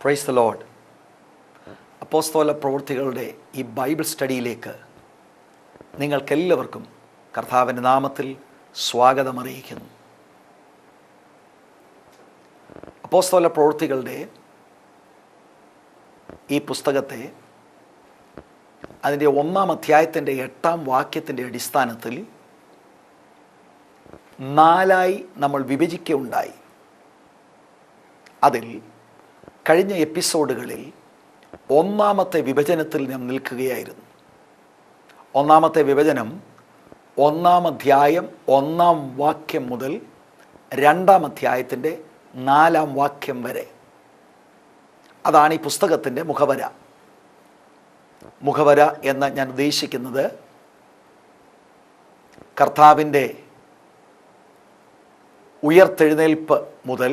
Praise the Lord. അപ്പോസ്തല പ്രവൃത്തികളുടെ ഈ ബൈബിൾ സ്റ്റഡിയിലേക്ക് നിങ്ങൾക്കെല്ലാവർക്കും കർത്താവിൻ്റെ നാമത്തിൽ സ്വാഗതം അറിയിക്കുന്നു. അപ്പോസ്തല പ്രവൃത്തികളുടെ ഈ പുസ്തകത്തെ അതിൻ്റെ 1-ാം അധ്യായത്തിൻ്റെ 8-ാം വാക്യത്തിൻ്റെ അടിസ്ഥാനത്തിൽ 4 നമ്മൾ വിഭജിക്കുകയുണ്ടായി. അതിൽ കഴിഞ്ഞ എപ്പിസോഡുകളിൽ 1-ാമത്തെ വിഭജനത്തിൽ നാം നിൽക്കുകയായിരുന്നു. 1-ാമത്തെ വിഭജനം 1-ാം അധ്യായം 1-ാം വാക്യം മുതൽ 2-ാം അധ്യായത്തിൻ്റെ 4-ാം വാക്യം വരെ. അതാണ് ഈ പുസ്തകത്തിൻ്റെ മുഖവര. മുഖവര എന്ന് ഞാൻ ഉദ്ദേശിക്കുന്നത് കർത്താവിൻ്റെ ഉയർത്തെഴുന്നേൽപ്പ് മുതൽ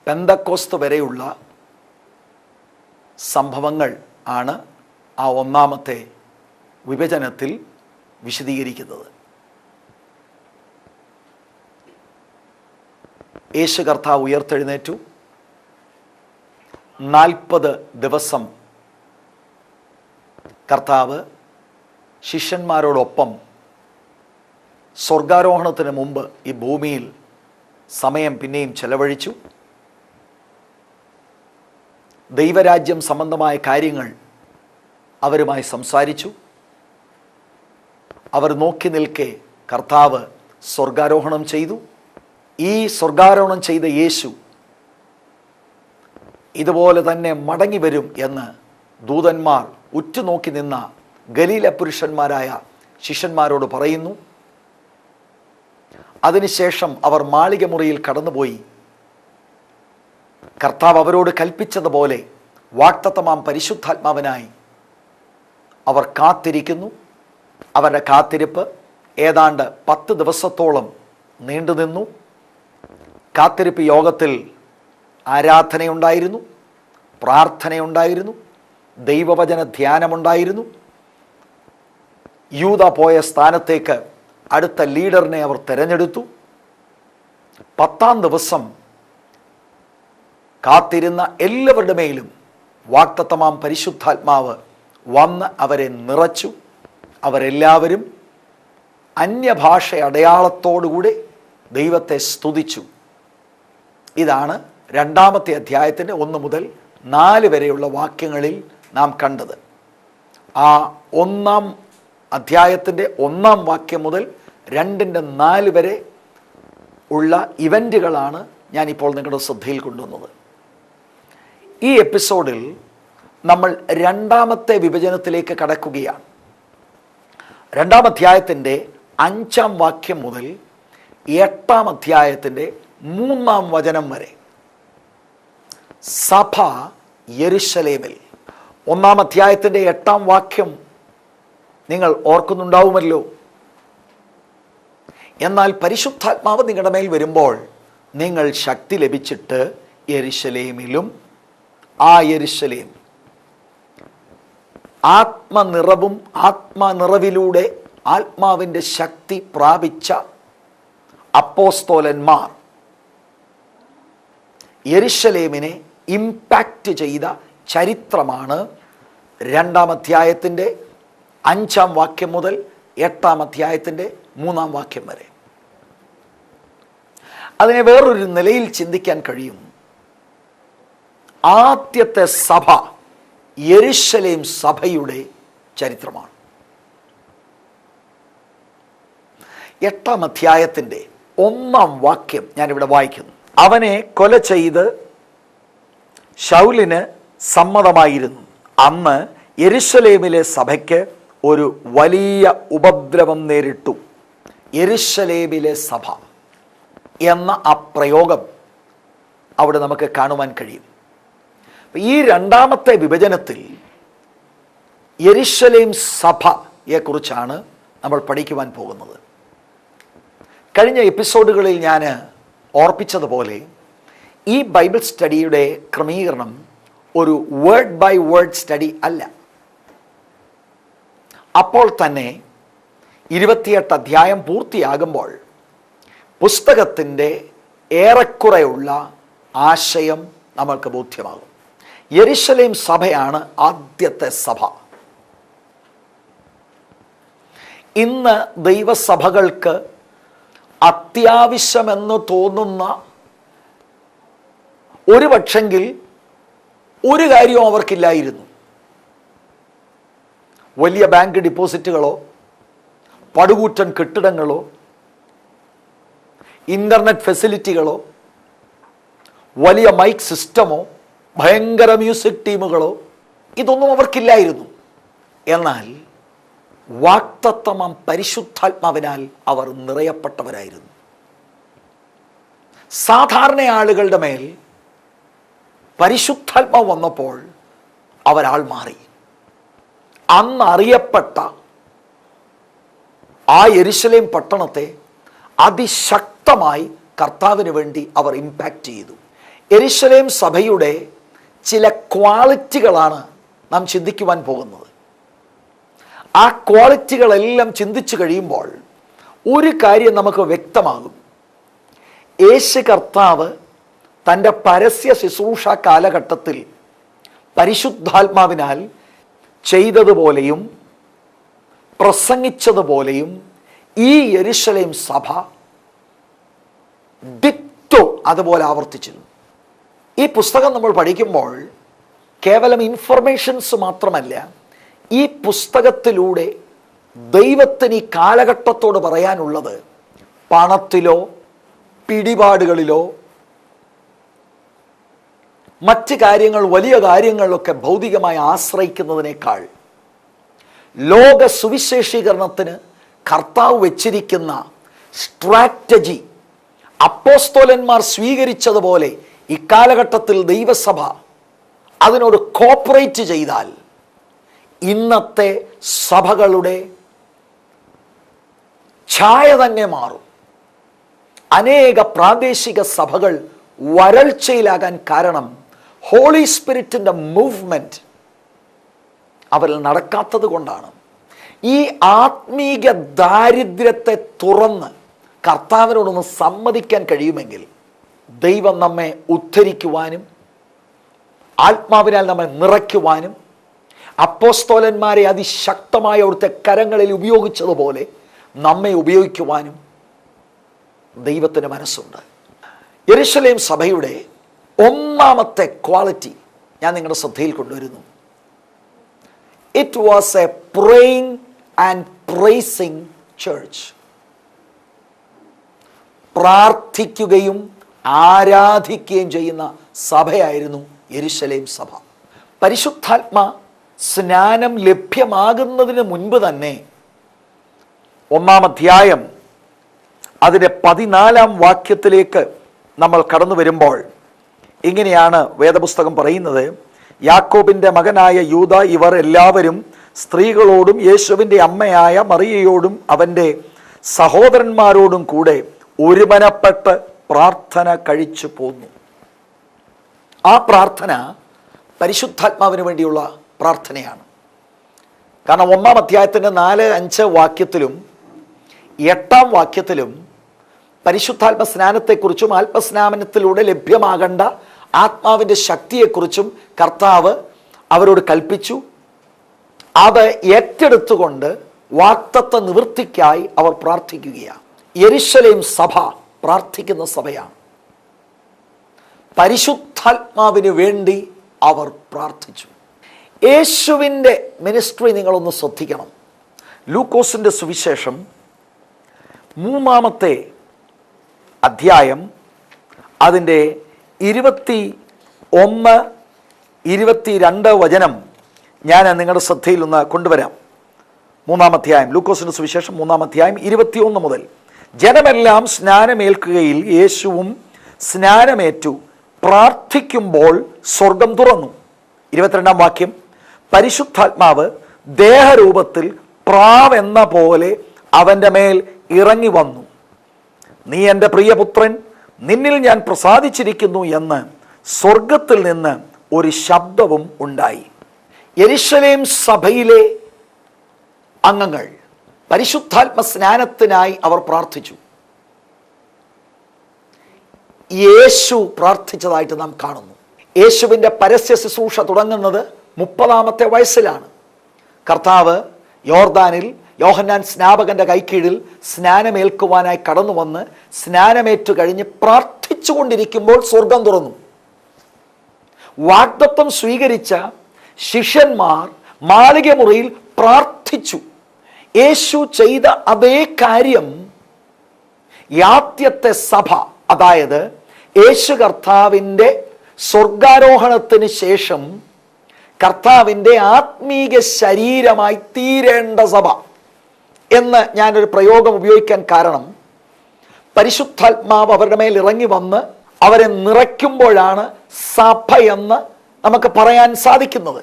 പെന്തക്കോസ്ത് വരെയുള്ള സംഭവങ്ങൾ ആണ് ആ 1-ാമത്തെ വിഭജനത്തിൽ വിശദീകരിക്കുന്നത്. യേശു കർത്താവ് ഉയർത്തെഴുന്നേറ്റു. 40 ദിവസം കർത്താവ് ശിഷ്യന്മാരോടൊപ്പം സ്വർഗാരോഹണത്തിന് മുമ്പ് ഈ ഭൂമിയിൽ സമയം പിന്നെയും ചെലവഴിച്ചു. ദൈവരാജ്യം സംബന്ധമായ കാര്യങ്ങൾ അവരുമായി സംസാരിച്ചു. അവർ നോക്കി നിൽക്കെ കർത്താവ് സ്വർഗാരോഹണം ചെയ്തു. ഈ സ്വർഗാരോഹണം ചെയ്ത യേശു ഇതുപോലെ തന്നെ മടങ്ങി വരും എന്ന് ദൂതന്മാർ ഉറ്റുനോക്കി നിന്ന ഗലീല പുരുഷന്മാരായ ശിഷ്യന്മാരോട് പറയുന്നു. അതിനുശേഷം അവർ മാളിക മുറിയിൽ കടന്നുപോയി. കർത്താവ് അവരോട് കൽപ്പിച്ചതുപോലെ വാഗ്ദത്തമാം പരിശുദ്ധാത്മാവിനായി അവർ കാത്തിരിക്കുന്നു. അവരുടെ കാത്തിരിപ്പ് ഏതാണ്ട് 10 ദിവസത്തോളം നീണ്ടുനിന്നു. കാത്തിരിപ്പ് യോഗത്തിൽ ആരാധനയുണ്ടായിരുന്നു, പ്രാർത്ഥനയുണ്ടായിരുന്നു, ദൈവവചന ധ്യാനമുണ്ടായിരുന്നു. യൂദ പോയ സ്ഥാനത്തേക്ക് അടുത്ത ലീഡറിനെ അവർ തിരഞ്ഞെടുത്തു. 10-ാം ദിവസം കാത്തിരുന്ന എല്ലാവരുടെ മേലും വാഗ്ദത്തമാം പരിശുദ്ധാത്മാവ് വന്ന് അവരെ നിറച്ചു. അവരെല്ലാവരും അന്യഭാഷ അടയാളത്തോടുകൂടി ദൈവത്തെ സ്തുതിച്ചു. ഇതാണ് 2-ാമത്തെ അധ്യായത്തിൻ്റെ 1 മുതൽ 4 വരെയുള്ള വാക്യങ്ങളിൽ നാം കണ്ടത്. ആ 1-ാം അധ്യായത്തിൻ്റെ 1-ാം വാക്യം മുതൽ 2-ന്റെ 4 വരെ ഉള്ള ഇവൻറ്റുകളാണ് ഞാനിപ്പോൾ നിങ്ങളുടെ ശ്രദ്ധയിൽ കൊണ്ടുവന്നത്. ഈ എപ്പിസോഡിൽ നമ്മൾ 2-ാമത്തെ വിഭജനത്തിലേക്ക് കടക്കുകയാണ്. 2-ാം അധ്യായത്തിൻ്റെ 5-ാം വാക്യം മുതൽ 8-ാം അധ്യായത്തിൻ്റെ 3-ാം വചനം വരെ സഭ യെരുശലേമിൽ. 1-ാം അധ്യായത്തിൻ്റെ 8-ാം വാക്യം നിങ്ങൾ ഓർക്കുന്നുണ്ടാവുമല്ലോ. എന്നാൽ പരിശുദ്ധാത്മാവ് നിങ്ങളുടെ മേൽ വരുമ്പോൾ നിങ്ങൾ ശക്തി ലഭിച്ചിട്ട് യെരുശലേമിലും, ആ യെരുശലേം ആത്മനിറവിലൂടെ ആത്മാവിൻ്റെ ശക്തി പ്രാപിച്ച അപ്പോസ്തോലന്മാർ യെരുശലേമിനെ ഇമ്പാക്റ്റ് ചെയ്ത ചരിത്രമാണ് 2-ാം അധ്യായത്തിൻ്റെ 5-ാം വാക്യം മുതൽ 8-ാം അധ്യായത്തിൻ്റെ 3-ാം വാക്യം വരെ. അതിനെ വേറൊരു നിലയിൽ ചിന്തിക്കാൻ കഴിയും. ആദ്യത്തെ സഭ യെരുശലേം സഭയുടെ ചരിത്രമാണ്. 8-ാം അധ്യായത്തിൻ്റെ 1-ാം വാക്യം ഞാനിവിടെ വായിക്കുന്നു. അവനെ കൊല ചെയ്ത് ശൗലിന് സമ്മതമായിരുന്നു. അന്ന് യെരുശലേമിലെ സഭയ്ക്ക് ഒരു വലിയ ഉപദ്രവം നേരിട്ടു. യെരുശലേമിലെ സഭ എന്ന ആ പ്രയോഗം അവിടെ നമുക്ക് കാണുവാൻ കഴിയും. ഈ 2-ാമത്തെ വിഭജനത്തിൽ യെരുശലേം സഭയെക്കുറിച്ചാണ് നമ്മൾ പഠിക്കുവാൻ പോകുന്നത്. കഴിഞ്ഞ എപ്പിസോഡുകളിൽ ഞാൻ ഓർപ്പിച്ചതുപോലെ ഈ ബൈബിൾ സ്റ്റഡിയുടെ ക്രമീകരണം ഒരു വേർഡ് ബൈ വേർഡ് സ്റ്റഡി അല്ല. അപ്പോൾ തന്നെ 28 അധ്യായം പൂർത്തിയാകുമ്പോൾ പുസ്തകത്തിൻ്റെ ഏറെക്കുറെയുള്ള ആശയം നമ്മൾക്ക് ബോധ്യമാകും. യെരുശലേം സഭയാണ് ആദ്യത്തെ സഭ. ഇന്ന് ദൈവസഭകൾക്ക് അത്യാവശ്യമെന്ന് തോന്നുന്ന ഒരു പക്ഷെങ്കിൽ ഒരു കാര്യവും അവർക്കില്ലായിരുന്നു. വലിയ ബാങ്ക് ഡിപ്പോസിറ്റുകളോ പടുകൂറ്റൻ കെട്ടിടങ്ങളോ ഇൻ്റർനെറ്റ് ഫെസിലിറ്റികളോ വലിയ മൈക്ക് സിസ്റ്റമോ ഭയങ്കര മ്യൂസിക് ടീമുകളോ ഇതൊന്നും അവർക്കില്ലായിരുന്നു. എന്നാൽ വാക്തത്വം പരിശുദ്ധാത്മാവിനാൽ അവർ നിറയപ്പെട്ടവരായിരുന്നു. സാധാരണ ആളുകളുടെ മേൽ പരിശുദ്ധാത്മാവ് വന്നപ്പോൾ അവരാൾ മാറി. അന്ന് അറിയപ്പെട്ട ആ യെരുശലേം പട്ടണത്തെ അതിശക്തമായി കർത്താവിന് വേണ്ടി അവർ ഇമ്പാക്റ്റ് ചെയ്തു. യെരുശലേം സഭയുടെ ചില ക്വാളിറ്റികളാണ് നാം ചിന്തിക്കുവാൻ പോകുന്നത്. ആ ക്വാളിറ്റികളെല്ലാം ചിന്തിച്ചു കഴിയുമ്പോൾ ഒരു കാര്യം നമുക്ക് വ്യക്തമാകും. യേശു കർത്താവ് തൻ്റെ പരസ്യ ശുശ്രൂഷ കാലഘട്ടത്തിൽ പരിശുദ്ധാത്മാവിനാൽ ചെയ്തതുപോലെയും പ്രസംഗിച്ചതുപോലെയും ഈ യെരുശലേം സഭ ഡിറ്റോ അതുപോലെ ആവർത്തിച്ചിരുന്നു. ഈ പുസ്തകം നമ്മൾ പഠിക്കുമ്പോൾ കേവലം ഇൻഫർമേഷൻസ് മാത്രമല്ല, ഈ പുസ്തകത്തിലൂടെ ദൈവത്തിന് ഈ കാലഘട്ടത്തോട് പറയാനുള്ളത് പണത്തിലോ പിടിപാടുകളിലോ മറ്റ് കാര്യങ്ങൾ വലിയ കാര്യങ്ങളിലൊക്കെ ഭൗതികമായി ആശ്രയിക്കുന്നതിനേക്കാൾ ലോക സുവിശേഷീകരണത്തിന് കർത്താവ് വെച്ചിരിക്കുന്ന സ്ട്രാറ്റജി അപ്പോസ്തോലന്മാർ സ്വീകരിച്ചതുപോലെ ഇക്കാലഘട്ടത്തിൽ ദൈവസഭ അതിനോട് കോപ്പറേറ്റ് ചെയ്താൽ ഇന്നത്തെ സഭകളുടെ ഛായ തന്നെ മാറും. അനേക പ്രാദേശിക സഭകൾ വരൾച്ചയിലാകാൻ കാരണം ഹോളി സ്പിരിറ്റിൻ്റെ മൂവ്മെൻറ്റ് അവരിൽ നടക്കാത്തത് കൊണ്ടാണ്. ഈ ആത്മീക ദാരിദ്ര്യത്തെ തുറന്ന് കർത്താവിനോടൊന്ന് സമ്മതിക്കാൻ കഴിയുമെങ്കിൽ ദൈവം നമ്മെ ഉദ്ധരിക്കുവാനും ആത്മാവിനാൽ നമ്മെ നിറയ്ക്കുവാനും അപ്പോസ്തോലന്മാരെ അതിശക്തമായ അവിടുത്തെ കരങ്ങളിൽ ഉപയോഗിച്ചതുപോലെ നമ്മെ ഉപയോഗിക്കുവാനും ദൈവത്തിന് മനസ്സുണ്ട്. യെരുശലേം സഭയുടെ ഒന്നാമത്തെ ക്വാളിറ്റി ഞാൻ നിങ്ങളുടെ ശ്രദ്ധയിൽ കൊണ്ടുവരുന്നു. It was A praying and pricing church. പ്രാർത്ഥിക്കുകയും ആരാധിക്കുകയും ചെയ്യുന്ന സഭയായിരുന്നു യെരുശലേം സഭ. പരിശുദ്ധാത്മ സ്നാനം ലഭ്യമാകുന്നതിന് മുൻപ് തന്നെ 1-ാം അധ്യായം അതിൻ്റെ 14-ാം വാക്യത്തിലേക്ക് നമ്മൾ കടന്നു വരുമ്പോൾ ഇങ്ങനെയാണ് വേദപുസ്തകം പറയുന്നത്. യാക്കോബിൻ്റെ മകനായ യൂദ ഇവർ എല്ലാവരും സ്ത്രീകളോടും യേശുവിൻ്റെ അമ്മയായ മറിയയോടും അവൻ്റെ സഹോദരന്മാരോടും കൂടെ ഒരുമനപ്പെട്ട് പ്രാർത്ഥന കഴിച്ചു പോന്നു. ആ പ്രാർത്ഥന പരിശുദ്ധാത്മാവിന് വേണ്ടിയുള്ള പ്രാർത്ഥനയാണ്. കാരണം 1-ാം അധ്യായത്തിൻ്റെ 4-5 വാക്യത്തിലും 8-ാം വാക്യത്തിലും പരിശുദ്ധാത്മ സ്നാനത്തെക്കുറിച്ചും ആത്മസ്നാനത്തിലൂടെ ലഭ്യമാകേണ്ട ആത്മാവിൻ്റെ ശക്തിയെക്കുറിച്ചും കർത്താവ് അവരോട് കൽപ്പിച്ചു. അത് ഏറ്റെടുത്തുകൊണ്ട് വാഗ്ദത്ത നിവൃത്തിക്കായി അവർ പ്രാർത്ഥിക്കുകയാണ്. യെരുശലേം സഭ പ്രാർത്ഥിക്കുന്ന സഭയാണ്. പരിശുദ്ധാത്മാവിന് വേണ്ടി അവർ പ്രാർത്ഥിച്ചു. യേശുവിൻ്റെ മിനിസ്ട്രി നിങ്ങളൊന്ന് ശ്രദ്ധിക്കണം. ലൂക്കോസിൻ്റെ സുവിശേഷം 3-ാമത്തെ അധ്യായം അതിൻ്റെ 21, 22 വചനം ഞാൻ നിങ്ങളുടെ ശ്രദ്ധയിൽ ഒന്ന് കൊണ്ടുവരാം. 3-ാം അധ്യായം ലൂക്കോസിൻ്റെ സുവിശേഷം 3-ാം അധ്യായം 21 മുതൽ. ജനമെല്ലാം സ്നാനമേൽക്കുകയിൽ യേശുവും സ്നാനമേറ്റു പ്രാർത്ഥിക്കുമ്പോൾ സ്വർഗം തുറന്നു. 22-ാം വാക്യം, പരിശുദ്ധാത്മാവ് ദേഹരൂപത്തിൽ പ്രാവെന്ന പോലെ അവൻ്റെ മേൽ ഇറങ്ങി വന്നു. നീ എൻ്റെ പ്രിയപുത്രൻ, നിന്നിൽ ഞാൻ പ്രസാദിച്ചിരിക്കുന്നു എന്ന് സ്വർഗത്തിൽ നിന്ന് ഒരു ശബ്ദവും ഉണ്ടായി. യെരുശലേം സഭയിലെ അംഗങ്ങൾ പരിശുദ്ധാത്മ സ്നാനത്തിനായി അവർ പ്രാർത്ഥിച്ചു. യേശു പ്രാർത്ഥിച്ചതായിട്ട് നാം കാണുന്നു. യേശുവിൻ്റെ പരസ്യ ശുശ്രൂഷ തുടങ്ങുന്നത് 30-ാമത്തെ വയസ്സിലാണ്. കർത്താവ് യോർദാനിൽ യോഹന്നാൻ സ്നാപകന്റെ കൈക്കീഴിൽ സ്നാനമേൽക്കുവാനായി കടന്നു വന്ന് സ്നാനമേറ്റു കഴിഞ്ഞ് പ്രാർത്ഥിച്ചു കൊണ്ടിരിക്കുമ്പോൾ സ്വർഗം തുറന്നു. വാഗ്ദത്തം സ്വീകരിച്ച ശിഷ്യന്മാർ മാളികമുറിയിൽ പ്രാർത്ഥിച്ചു. യേശു ചെയ്ത അതേ കാര്യം ആദ്യത്തെ സഭ, അതായത് യേശു കർത്താവിൻ്റെ സ്വർഗാരോഹണത്തിന് ശേഷം കർത്താവിൻ്റെ ആത്മീക ശരീരമായി തീരേണ്ട സഭ എന്ന് ഞാനൊരു പ്രയോഗം ഉപയോഗിക്കാൻ കാരണം, പരിശുദ്ധാത്മാവ് അവരുടെ മേൽ ഇറങ്ങി വന്ന് അവരെ നിറയ്ക്കുമ്പോഴാണ് സഭയെന്ന് നമുക്ക് പറയാൻ സാധിക്കുന്നത്.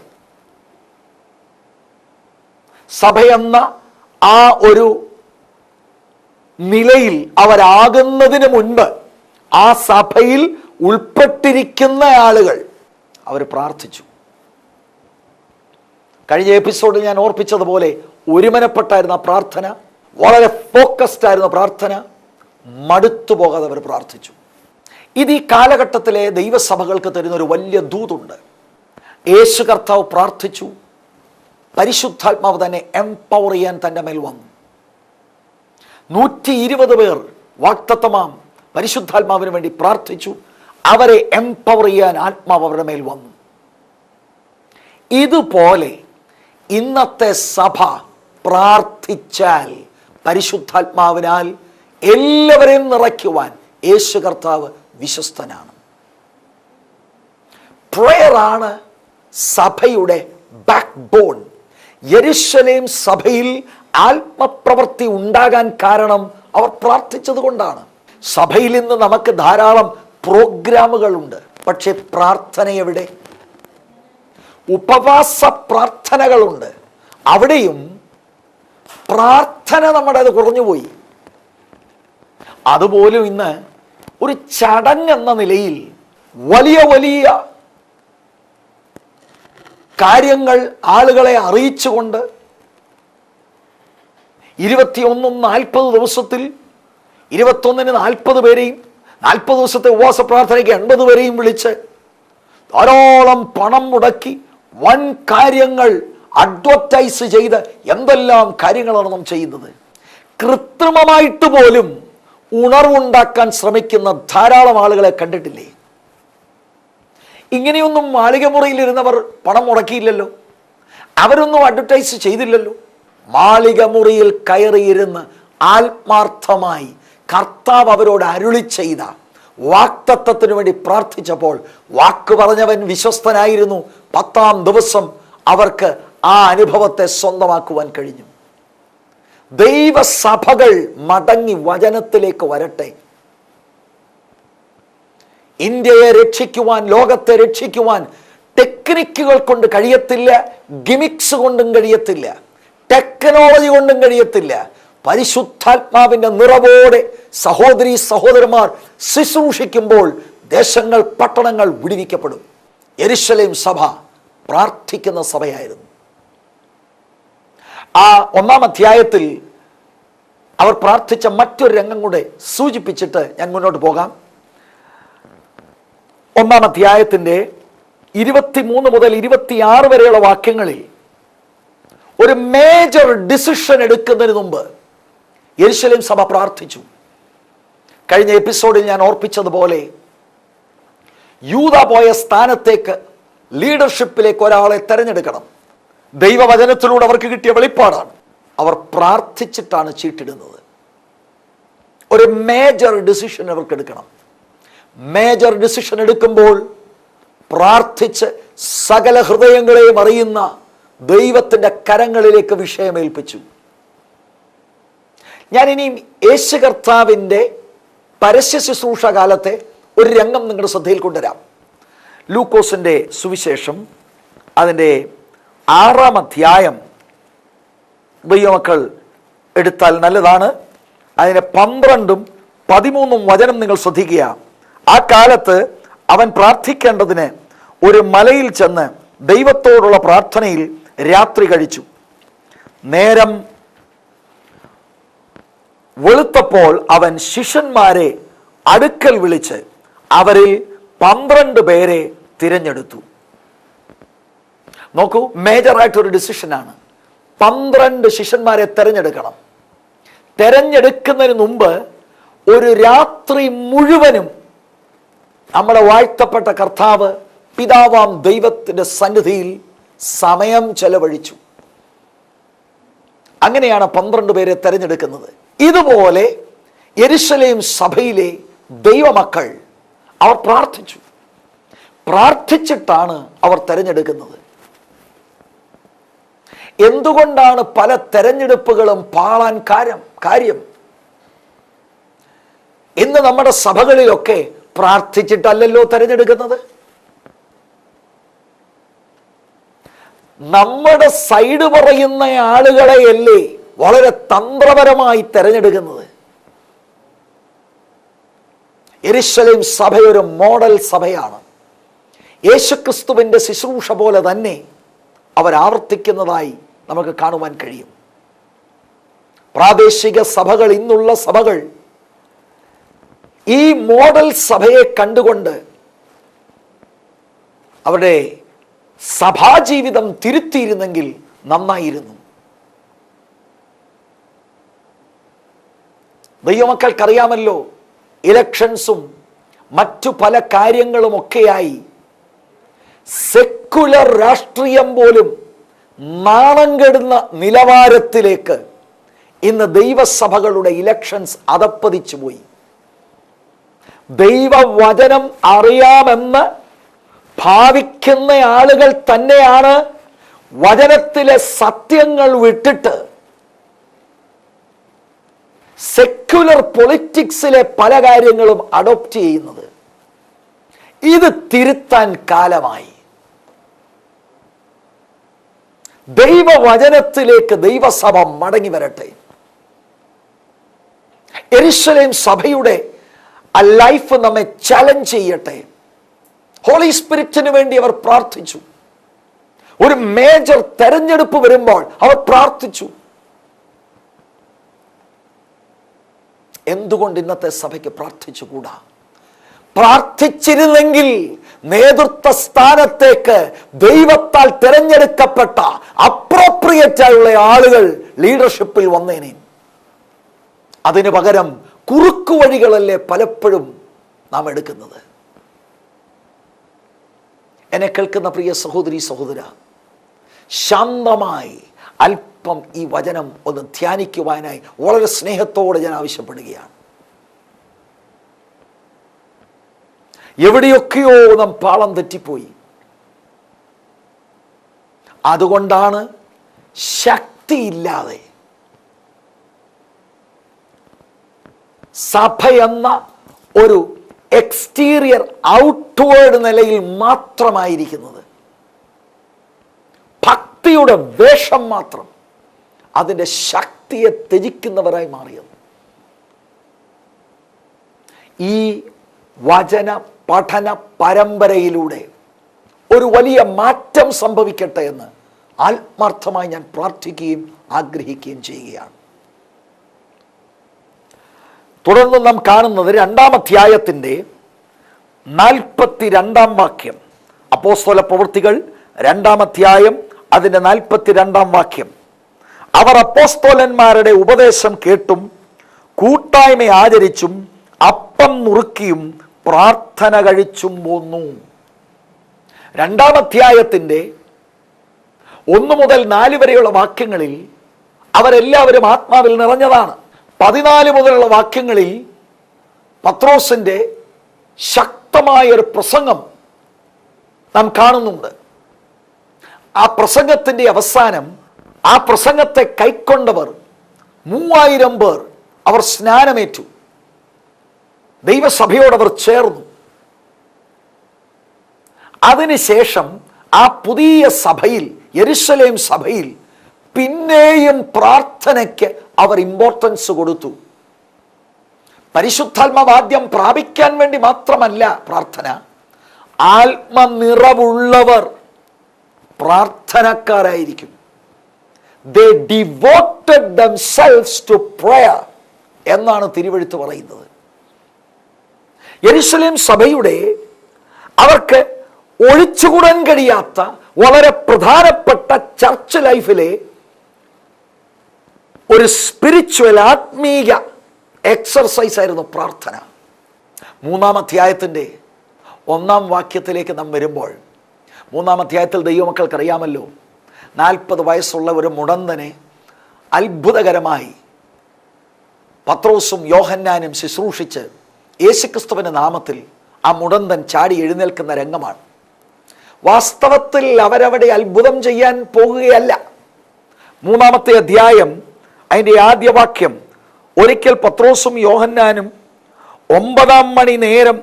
സഭയെന്ന ആ ഒരു നിലയിൽ അവരാകുന്നതിന് മുൻപ് ആ സഭയിൽ ഉൾപ്പെട്ടിരിക്കുന്ന ആളുകൾ അവർ പ്രാർത്ഥിച്ചു. കഴിഞ്ഞ എപ്പിസോഡിൽ ഞാൻ ഓർപ്പിച്ചതുപോലെ ഒരുമനപ്പെട്ടായിരുന്ന പ്രാർത്ഥന, വളരെ ഫോക്കസ്ഡ് ആയിരുന്ന പ്രാർത്ഥന, മടുത്തു പോകാതെ അവർ പ്രാർത്ഥിച്ചു. ഇത് ഈ കാലഘട്ടത്തിലെ ദൈവസഭകൾക്ക് തരുന്ന ഒരു വലിയ ദൂതുണ്ട്. യേശു കർത്താവ് പ്രാർത്ഥിച്ചു, പരിശുദ്ധാത്മാവ് തന്നെ എംപവർ ചെയ്യാൻ തൻ്റെ മേൽ വന്നു. 120 പേർ വാഗ്ദത്തമാം പരിശുദ്ധാത്മാവിന് വേണ്ടി പ്രാർത്ഥിച്ചു. അവരെ എംപവർ ചെയ്യാൻ ആത്മാവ് അവരുടെ മേൽ വന്നു. ഇതുപോലെ ഇന്നത്തെ സഭ പ്രാർത്ഥിച്ചാൽ പരിശുദ്ധാത്മാവിനാൽ എല്ലാവരെയും നിറയ്ക്കുവാൻ യേശു കർത്താവ് വിശ്വസ്തനാണ്. പ്രയറാണ് സഭയുടെ ബാക്ക് ബോൺ. യെരുശലേം സഭയിൽ ആത്മപ്രവൃത്തി ഉണ്ടാകാൻ കാരണം അവർ പ്രാർത്ഥിച്ചത് കൊണ്ടാണ്. സഭയിൽ ഇന്ന് നമുക്ക് ധാരാളം പ്രോഗ്രാമുകളുണ്ട്, പക്ഷെ പ്രാർത്ഥന എവിടെ? ഉപവാസ പ്രാർത്ഥനകളുണ്ട്, അവിടെയും പ്രാർത്ഥന നമ്മുടേത് കുറഞ്ഞുപോയി. അതുപോലും ഇന്ന് ഒരു ചടങ്ങെന്ന നിലയിൽ വലിയ വലിയ കാര്യങ്ങൾ ആളുകളെ അറിയിച്ചുകൊണ്ട് 21-40 ദിവസത്തിൽ 21-ന് 40 പേരെയും 40 ദിവസത്തെ ഉപവാസ പ്രാർത്ഥനയ്ക്ക് 80 പേരെയും വിളിച്ച് ധാരാളം പണം മുടക്കി വൻ കാര്യങ്ങൾ അഡ്വർടൈസ് ചെയ്ത് എന്തെല്ലാം കാര്യങ്ങളാണ് നാം ചെയ്യുന്നത്. കൃത്രിമമായിട്ട് പോലും ഉണർവുണ്ടാക്കാൻ ശ്രമിക്കുന്ന ധാരാളം ആളുകളെ കണ്ടിട്ടില്ലേ? ഇങ്ങനെയൊന്നും മാളികമുറിയിലിരുന്നവർ പണം മുടക്കിയില്ലല്ലോ, അവരൊന്നും അഡ്വർടൈസ് ചെയ്തില്ലല്ലോ. മാളികമുറിയിൽ കയറിയിരുന്ന് ആത്മാർത്ഥമായി കർത്താവ് അവരോട് അരുളി ചെയ്ത വാഗ്ദത്തത്തിനു വേണ്ടി പ്രാർത്ഥിച്ചപ്പോൾ വാക്ക് പറഞ്ഞവൻ വിശ്വസ്തനായിരുന്നു. 10-ാം ദിവസം അവർക്ക് ആ അനുഭവത്തെ സ്വന്തമാക്കുവാൻ കഴിഞ്ഞു. ദൈവസഭകൾ മടങ്ങി വചനത്തിലേക്ക് വരട്ടെ. ഇന്ത്യയെ രക്ഷിക്കുവാൻ, ലോകത്തെ രക്ഷിക്കുവാൻ ടെക്നിക്കുകൾ കൊണ്ട് കഴിയത്തില്ല, ഗിമിക്സ് കൊണ്ടും കഴിയത്തില്ല, ടെക്നോളജി കൊണ്ടും കഴിയത്തില്ല. പരിശുദ്ധാത്മാവിൻ്റെ നിറവോടെ സഹോദരീ സഹോദരന്മാർ ശുശ്രൂഷിക്കുമ്പോൾ ദേശങ്ങൾ, പട്ടണങ്ങൾ വിടുവിക്കപ്പെടും. യെരുശലേം സഭ പ്രാർത്ഥിക്കുന്ന സഭയായിരുന്നു. ആ 1-ാം അധ്യായത്തിൽ അവർ പ്രാർത്ഥിച്ച മറ്റൊരു രംഗം കൂടെ സൂചിപ്പിച്ചിട്ട് ഞാൻ മുന്നോട്ട് പോകാം. 1-ാം അധ്യായത്തിൻ്റെ 23 മുതൽ 26 വരെയുള്ള വാക്യങ്ങളിൽ ഒരു മേജർ ഡിസിഷൻ എടുക്കുന്നതിന് മുമ്പ് യെരുശലേം സഭ പ്രാർത്ഥിച്ചു. കഴിഞ്ഞ എപ്പിസോഡിൽ ഞാൻ ഓർപ്പിച്ചതുപോലെ യൂദ പോയ സ്ഥാനത്തേക്ക്, ലീഡർഷിപ്പിലേക്ക് ഒരാളെ തെരഞ്ഞെടുക്കണം. ദൈവവചനത്തിലൂടെ അവർക്ക് കിട്ടിയ വെളിപ്പാടാണ്. അവർ പ്രാർത്ഥിച്ചിട്ടാണ് ചീട്ടിടുന്നത്. ഒരു മേജർ ഡിസിഷൻ അവർക്ക് എടുക്കണം. മേജർ ഡിസിഷൻ എടുക്കുമ്പോൾ പ്രാർത്ഥിച്ച് സകല ഹൃദയങ്ങളെയും അറിയുന്ന ദൈവത്തിൻ്റെ കരങ്ങളിലേക്ക് വിഷയമേൽപ്പിച്ചു. ഞാനിനി യേശു കർത്താവിൻ്റെ പരസ്യ ശുശ്രൂഷ കാലത്തെ ഒരു രംഗം നിങ്ങളുടെ ശ്രദ്ധയിൽ കൊണ്ടുവരാം. ലൂക്കോസിൻ്റെ സുവിശേഷം അതിൻ്റെ 6-ാം അധ്യായം ദൈവമക്കൾ എടുത്താൽ നല്ലതാണ്. അതിൻ്റെ 12ഉം 13ഉം വചനം നിങ്ങൾ ശ്രദ്ധിക്കുക. ആ കാലത്ത് അവൻ പ്രാർത്ഥിക്കേണ്ടതിന് ഒരു മലയിൽ ചെന്ന് ദൈവത്തോടുള്ള പ്രാർത്ഥനയിൽ രാത്രി കഴിച്ചു. നേരം വെളുത്തപ്പോൾ അവൻ ശിഷ്യന്മാരെ അടുക്കൽ വിളിച്ച് അവരിൽ 12 പേരെ തിരഞ്ഞെടുത്തു. നോക്കൂ, മേജറായിട്ടൊരു ഡിസിഷനാണ്. 12 ശിഷ്യന്മാരെ തിരഞ്ഞെടുക്കണം. തിരഞ്ഞെടുക്കുന്നതിന് മുമ്പ് ഒരു രാത്രി മുഴുവനും നമ്മുടെ വാഴ്ത്തപ്പെട്ട കർത്താവ് പിതാവാം ദൈവത്തിന്റെ സന്നിധിയിൽ സമയം ചെലവഴിച്ചു. അങ്ങനെയാണ് 12 പേരെ തിരഞ്ഞെടുക്കുന്നത്. ഇതുപോലെ യെരുശലേം സഭയിലെ ദൈവമക്കൾ അവർ പ്രാർത്ഥിച്ചു. പ്രാർത്ഥിച്ചിട്ടാണ് അവർ തിരഞ്ഞെടുക്കുന്നത്. എന്തുകൊണ്ടാണ് പല തെരഞ്ഞെടുപ്പുകളും പാളാൻ കാര്യം? ഇന്ന് നമ്മുടെ സഭകളിലൊക്കെ പ്രാർത്ഥിച്ചിട്ടല്ലല്ലോ തെരഞ്ഞെടുക്കുന്നത്. നമ്മുടെ സൈഡ് പറയുന്ന ആളുകളെയല്ലേ വളരെ തന്ത്രപരമായി തെരഞ്ഞെടുക്കുന്നത്. യെരുശലേം സഭ ഒരു മോഡൽ സഭയാണ്. യേശുക്രിസ്തുവിന്റെ ശുശ്രൂഷ പോലെ തന്നെ അവർ ആവർത്തിക്കുന്നതായി നമുക്ക് കാണുവാൻ കഴിയും. പ്രാദേശിക സഭകൾ, ഇന്നുള്ള സഭകൾ ഈ മോഡൽ സഭയെ കണ്ടുകൊണ്ട് അവരുടെ സഭാജീവിതം തിരുത്തിയിരുന്നെങ്കിൽ നന്നായിരുന്നു. ദൈവമക്കൾക്കറിയാമല്ലോ, ഇലക്ഷൻസും മറ്റു പല കാര്യങ്ങളുമൊക്കെയായി സെക്കുലർ രാഷ്ട്രീയം പോലും നാണം കെടുന്ന നിലവാരത്തിലേക്ക് ഇന്ന് ദൈവസഭകളുടെ ഇലക്ഷൻസ് അധപ്പതിച്ചു പോയി. ദൈവവചനം അറിയാമെന്ന് ഭാവിക്കുന്ന ആളുകൾ തന്നെയാണ് വചനത്തിലെ സത്യങ്ങൾ വിട്ടിട്ട് സെക്യുലർ പൊളിറ്റിക്സിലെ പല കാര്യങ്ങളും അഡോപ്റ്റ് ചെയ്യുന്നത്. ഇത് തിരുത്താൻ കാലമായി. ദൈവവചനത്തിലേക്ക് ദൈവസഭ മടങ്ങി വരട്ടെ. യെരുശലേം സഭയുടെ ആ ലൈഫ് നമ്മെ ചലഞ്ച് ചെയ്യട്ടെ. ഹോളി സ്പിരിറ്റിന് വേണ്ടി അവർ പ്രാർത്ഥിച്ചു. ഒരു മേജർ തെരഞ്ഞെടുപ്പ് വരുമ്പോൾ അവർ പ്രാർത്ഥിച്ചു. എന്തുകൊണ്ട് ഇന്നത്തെ സഭയ്ക്ക് പ്രാർത്ഥിച്ചുകൂടാ? പ്രാർത്ഥിച്ചിരുന്നെങ്കിൽ നേതൃത്വ സ്ഥാനത്തേക്ക് ദൈവത്താൽ തിരഞ്ഞെടുക്കപ്പെട്ട അപ്രോപ്രിയേറ്റ് ആയുള്ള ആളുകൾ ലീഡർഷിപ്പിൽ വന്നേനെ. അതിനു പകരം കുറുക്കു വഴികളല്ലേ പലപ്പോഴും നാം എടുക്കുന്നത്. എന്നെ കേൾക്കുന്ന പ്രിയ സഹോദരി സഹോദര, ശാന്തമായി അല്പം ഈ വചനം ഒന്ന് ധ്യാനിക്കുവാനായി വളരെ സ്നേഹത്തോടെ ഞാൻ ആവശ്യപ്പെടുകയാണ്. എവിടെയൊക്കെയോ നാം പാളം തെറ്റിപ്പോയി. അതുകൊണ്ടാണ് ശക്തിയില്ലാതെ സഭയെന്ന ഒരു എക്സ്റ്റീരിയർ ഔട്ട്വേർഡ് നിലയിൽ മാത്രമായിരിക്കുന്നത്. ഭക്തിയുടെ വേഷം മാത്രം അതിൻ്റെ ശക്തിയെ ത്യജിക്കുന്നവരായി മാറിയത്. ഈ വചന പഠന പരമ്പരയിലൂടെ ഒരു വലിയ മാറ്റം സംഭവിക്കട്ടെ എന്ന് ആത്മാർത്ഥമായി ഞാൻ പ്രാർത്ഥിക്കുകയും ആഗ്രഹിക്കുകയും ചെയ്യുകയാണ്. തുടർന്ന് നാം കാണുന്നത് 2-ാം അധ്യായത്തിൻ്റെ 42-ാം വാക്യം. അപ്പോസ്തല പ്രവൃത്തികൾ 2-ാം അധ്യായം അതിൻ്റെ 42-ാം വാക്യം. അവർ അപ്പോസ്തലന്മാരുടെ ഉപദേശം കേട്ടും കൂട്ടായ്മ ആചരിച്ചും അപ്പം നുറുക്കിയും പ്രാർത്ഥന കഴിച്ചും പോന്നു. 2-ാം അധ്യായത്തിൻ്റെ 1 മുതൽ 4 വരെയുള്ള വാക്യങ്ങളിൽ അവരെല്ലാവരും ആത്മാവിൽ നിറഞ്ഞതാണ്. 14 മുതലുള്ള വാക്യങ്ങളിൽ പത്രോസിന്റെ ശക്തമായ ഒരു പ്രസംഗം നാം കാണുന്നുണ്ട്. ആ പ്രസംഗത്തിന്റെ അവസാനം ആ പ്രസംഗത്തെ കൈക്കൊണ്ടവർ 3000 പേർ അവർ സ്നാനമേറ്റു. ദൈവസഭയോടവർ ചേർന്നു. അതിനുശേഷം ആ പുതിയ സഭയിൽ, യെരുശലേം സഭയിൽ പിന്നെയും പ്രാർത്ഥനയ്ക്ക് അവർ ഇമ്പോർട്ടൻസ് കൊടുത്തു. പരിശുദ്ധാത്മാവാദ്യം പ്രാപിക്കാൻ വേണ്ടി മാത്രമല്ല പ്രാർത്ഥന, ആത്മനിറവുള്ളവർ പ്രാർത്ഥനക്കാരായിരിക്കും. They devoted themselves to prayer എന്നാണ് തിരുവെഴുത്ത് പറയുന്നത്. യെരുശലേം സഭയുടെ അവർക്ക് ഒഴിച്ചുകൂടാൻ കഴിയാത്ത വളരെ പ്രധാനപ്പെട്ട ചർച്ച് ലൈഫിലെ ഒരു സ്പിരിച്വൽ ആത്മീയ എക്സർസൈസ് ആയിരുന്നു പ്രാർത്ഥന. 3-ാം അധ്യായത്തിൻ്റെ 1-ാം വാക്യത്തിലേക്ക് നാം വരുമ്പോൾ, 3-ാം അധ്യായത്തിൽ ദൈവമക്കൾക്കറിയാമല്ലോ, 40 വയസ്സുള്ള ഒരു മുടന്തനെ അത്ഭുതകരമായി പത്രോസും യോഹന്നാനും ശുശ്രൂഷിച്ച് യേശുക്രിസ്തുവിൻ്റെ നാമത്തിൽ ആ മുടന്തൻ ചാടി എഴുന്നേൽക്കുന്ന രംഗമാണ്. വാസ്തവത്തിൽ അവരവിടെ അത്ഭുതം ചെയ്യാൻ പോകുകയല്ല. 3-ാമത്തെ അധ്യായം അതിൻ്റെ ആദ്യ വാക്യം, ഒരിക്കൽ പത്രോസും യോഹന്നാനും 9-ാം മണി നേരം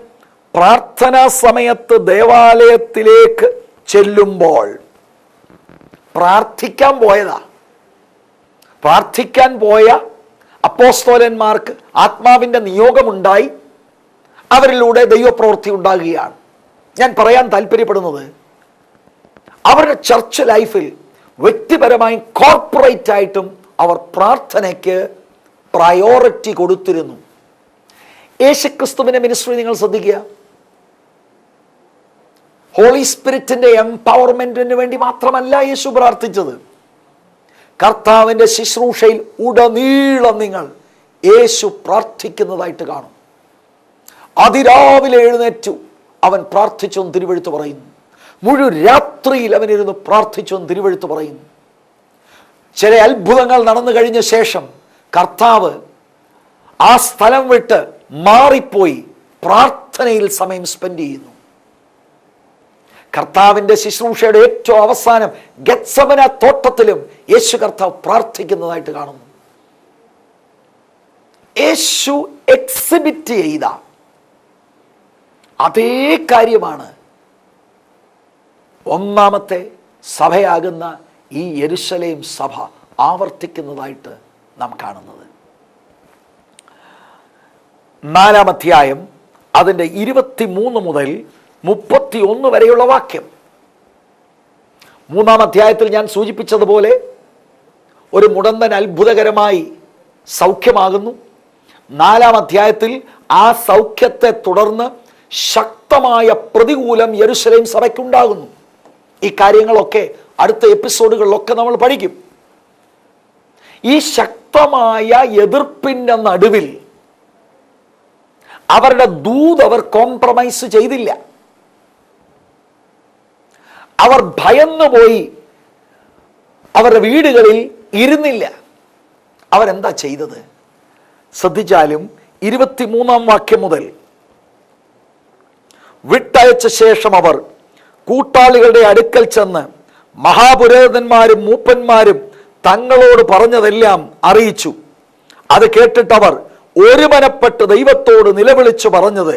പ്രാർത്ഥനാ സമയത്ത് ദേവാലയത്തിലേക്ക് ചെല്ലുമ്പോൾ. പ്രാർത്ഥിക്കാൻ പോയതാ. പ്രാർത്ഥിക്കാൻ പോയ അപ്പോസ്തലന്മാർക്ക് ആത്മാവിൻ്റെ നിയോഗമുണ്ടായി, അവരിലൂടെ ദൈവപ്രവൃത്തി ഉണ്ടാകുകയാണ്. ഞാൻ പറയാൻ താല്പര്യപ്പെടുന്നത്, അവരുടെ ചർച്ച് ലൈഫിൽ വ്യക്തിപരമായും കോർപ്പറേറ്റ് ആയിട്ടും അവർ പ്രാർത്ഥനയ്ക്ക് പ്രയോറിറ്റി കൊടുത്തിരുന്നു. യേശുക്രിസ്തുവിന്റെ മിനിസ്ട്രി നിങ്ങൾ ശ്രദ്ധിക്കുക. ഹോളി സ്പിരിറ്റിന്റെ എംപവർമെന്റിന് വേണ്ടി മാത്രമല്ല യേശു പ്രാർത്ഥിച്ചത്. കർത്താവിന്റെ ശുശ്രൂഷയിൽ ഉടനീളം നിങ്ങൾ യേശു പ്രാർത്ഥിക്കുന്നതായിട്ട് കാണും. അതിരാവിലെ എഴുന്നേറ്റു അവൻ പ്രാർത്ഥിച്ചെന്ന് തിരുവെഴുത്ത് പറയുന്നു. മുഴുവൻ രാത്രിയിൽ അവനിരുന്ന് പ്രാർത്ഥിച്ചെന്ന് തിരുവെഴുത്ത് പറയുന്നു. ചില അത്ഭുതങ്ങൾ നടന്നു കഴിഞ്ഞ ശേഷം കർത്താവ് ആ സ്ഥലം വിട്ട് മാറിപ്പോയി പ്രാർത്ഥനയിൽ സമയം സ്പെൻഡ് ചെയ്യുന്നു. കർത്താവിന്റെ ശുശ്രൂഷയുടെ ഏറ്റവും അവസാനം ഗെത്സമന തോട്ടത്തിലും യേശു കർത്താവ് പ്രാർത്ഥിക്കുന്നതായിട്ട് കാണുന്നു. യേശു എക്സിബിറ്റ് ചെയ്ത അതേ കാര്യമാണ് 1-ാമത്തെ സഭയാകുന്ന ഈ യെരുശലേം സഭ ആവർത്തിക്കുന്നതായിട്ട് നാം കാണുന്നത്. 4-ാം അധ്യായം അതിൻ്റെ 23 മുതൽ 31 വരെയുള്ള വാക്യം. 3-ാം അധ്യായത്തിൽ ഞാൻ സൂചിപ്പിച്ചതുപോലെ ഒരു മുടന്തൻ അത്ഭുതകരമായി സൗഖ്യമാകുന്നു. 4-ാം അധ്യായത്തിൽ ആ സൗഖ്യത്തെ തുടർന്ന് ശക്തമായ പ്രതികൂലം യെരുശലേം സഭയ്ക്കുണ്ടാകുന്നു. ഈ കാര്യങ്ങളൊക്കെ അടുത്ത എപ്പിസോഡുകളിലൊക്കെ നമ്മൾ പഠിക്കും. ഈ ശക്തമായ എതിർപ്പിന്റെ നടുവിൽ അവരുടെ ദൂത് അവർ കോംപ്രമൈസ് ചെയ്തില്ല. അവർ ഭയന്നുപോയി അവരുടെ വീടുകളിൽ ഇരുന്നില്ല. അവരെന്താ ചെയ്തത്? ശ്രദ്ധിച്ചാലും 23-ാം വാക്യം മുതൽ, വിട്ടയച്ച ശേഷം അവർ കൂട്ടാളികളുടെ അടുക്കൽ ചെന്ന് മഹാപുരോഹിതന്മാരും മൂപ്പന്മാരും തങ്ങളോട് പറഞ്ഞതെല്ലാം അറിയിച്ചു. അത് കേട്ടിട്ടവർ ഒരുമനപ്പെട്ട് ദൈവത്തോട് നിലവിളിച്ചു പറഞ്ഞത്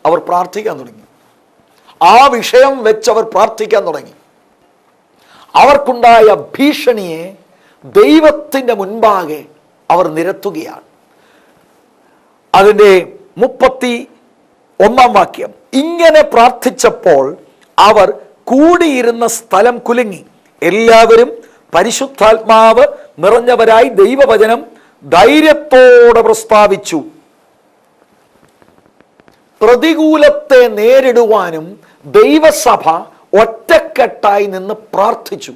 അവർ പ്രാർത്ഥിക്കാൻ തുടങ്ങി. ആ വിഷയം വെച്ച് അവർ പ്രാർത്ഥിക്കാൻ തുടങ്ങി. അവർക്കുണ്ടായ ഭീഷണിയെ ദൈവത്തിൻ്റെ മുൻപാകെ അവർ നിരത്തുകയാണ്. അതിൻ്റെ 31-ാം വാക്യം, ഇങ്ങനെ പ്രാർത്ഥിച്ചപ്പോൾ അവർ കൂടിയിരുന്ന സ്ഥലം കുലുങ്ങി. എല്ലാവരും പരിശുദ്ധാത്മാവ് നിറഞ്ഞവരായി ദൈവവചനം ധൈര്യത്തോടെ പ്രസ്താവിച്ചു. പ്രതികൂലത്തെ നേരിടുവാനും ദൈവസഭ ഒറ്റക്കെട്ടായി നിന്ന് പ്രാർത്ഥിച്ചു.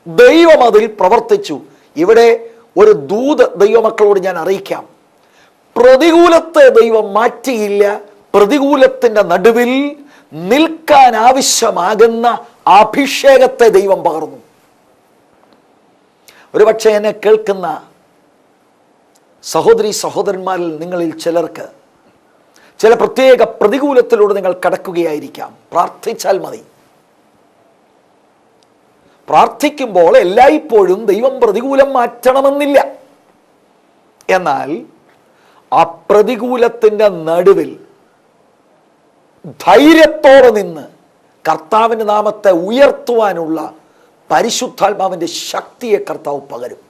ദൈവം അതിൽ പ്രവർത്തിച്ചു. ഇവിടെ ഒരു ദൂത് ദൈവമക്കളോട് ഞാൻ അറിയിക്കാം. പ്രതികൂലത്തെ ദൈവം മാറ്റിയില്ല. പ്രതികൂലത്തിന്റെ നടുവിൽ നിൽക്കാൻ ആവശ്യമാകുന്ന അഭിഷേകത്തെ ദൈവം പകർന്നു. ഒരുപക്ഷെ എന്നെ കേൾക്കുന്ന സഹോദരി സഹോദരന്മാരിൽ നിങ്ങളിൽ ചിലർക്ക് ചില പ്രത്യേക പ്രതികൂലത്തിലൂടെ നിങ്ങൾ കടക്കുകയായിരിക്കാം. പ്രാർത്ഥിച്ചാൽ മതി. പ്രാർത്ഥിക്കുമ്പോൾ എല്ലായ്പ്പോഴും ദൈവം പ്രതികൂലം മാറ്റണമെന്നില്ല. എന്നാൽ ആ പ്രതികൂലത്തിൻ്റെ നടുവിൽ ധൈര്യത്തോടെ നിന്ന് കർത്താവിൻ്റെ നാമത്തെ ഉയർത്തുവാനുള്ള പരിശുദ്ധാത്മാവിൻ്റെ ശക്തിയെ കർത്താവ് പകരും.